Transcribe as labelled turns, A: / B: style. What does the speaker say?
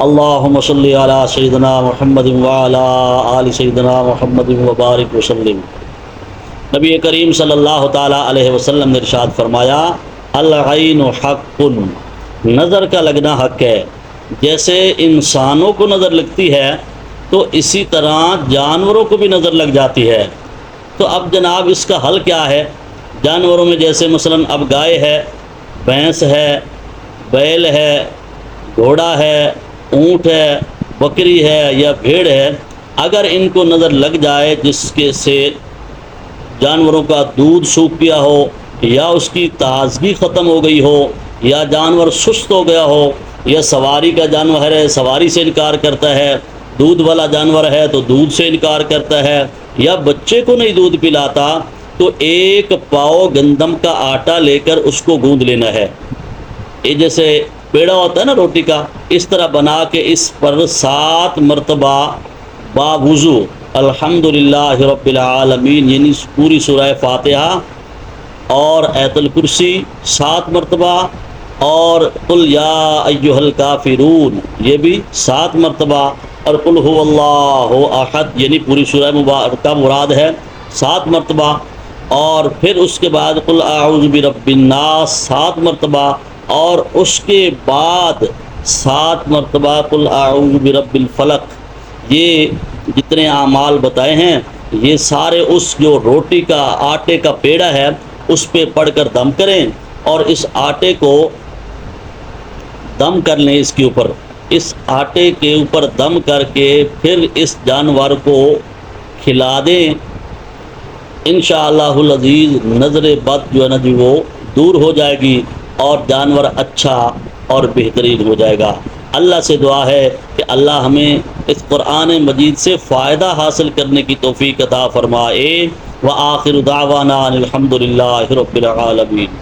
A: اللہم صلی علی سیدنا محمد وعلی آل سیدنا محمد وبارک وسلم۔ نبی کریم صلی اللہ تعالیٰ علیہ وسلم نے ارشاد فرمایا، العین حق، نظر کا لگنا حق ہے۔ جیسے انسانوں کو نظر لگتی ہے تو اسی طرح جانوروں کو بھی نظر لگ جاتی ہے۔ تو اب جناب اس کا حل کیا ہے؟ جانوروں میں جیسے مثلا اب گائے ہے، بھینس ہے، بیل ہے، گھوڑا ہے، اونٹ ہے، بکری ہے یا بھیڑ ہے، اگر ان کو نظر لگ جائے جس کے سے جانوروں کا دودھ سوکھ گیا ہو یا اس کی تازگی ختم ہو گئی ہو یا جانور سست ہو گیا ہو یا سواری کا جانور ہے سواری سے انکار کرتا ہے، دودھ والا جانور ہے تو دودھ سے انکار کرتا ہے، یا بچے کو نہیں دودھ پلاتا، تو ایک پاؤ گندم کا آٹا لے کر اس کو گوندھ لینا ہے۔ یہ جیسے پیڑا ہوتا ہے نا روٹی کا، اس طرح بنا کے اس پر 7 مرتبہ باوضو الحمدللہ رب العالمین یعنی پوری سورہ فاتحہ اور آیت الکرسی 7 مرتبہ اور قل یا ایھا الکافرون یہ بھی 7 مرتبہ اور قل ھو اللہ احد یعنی پوری سورہ مبارکہ مراد ہے 7 مرتبہ، اور پھر اس کے بعد قل اعوذ برب الناس 7 مرتبہ، اور اس کے بعد 7 مرتبہ قل اعوذ برب الفلق۔ یہ جتنے اعمال بتائے ہیں یہ سارے اس جو روٹی کا آٹے کا پیڑا ہے اس پہ پڑھ کر دم کریں، اور اس آٹے کو دم کر لیں، اس کے اوپر اس آٹے کے اوپر دم کر کے پھر اس جانور کو کھلا دیں۔ انشاءاللہ العزیز نظر بد جو ہے نا جی وہ دور ہو جائے گی اور جانور اچھا اور بہترین ہو جائے گا۔ اللہ سے دعا ہے کہ اللہ ہمیں اس قرآن مجید سے فائدہ حاصل کرنے کی توفیق عطا فرمائے۔ وآخر دعوانا الحمدللہ رب العالمین۔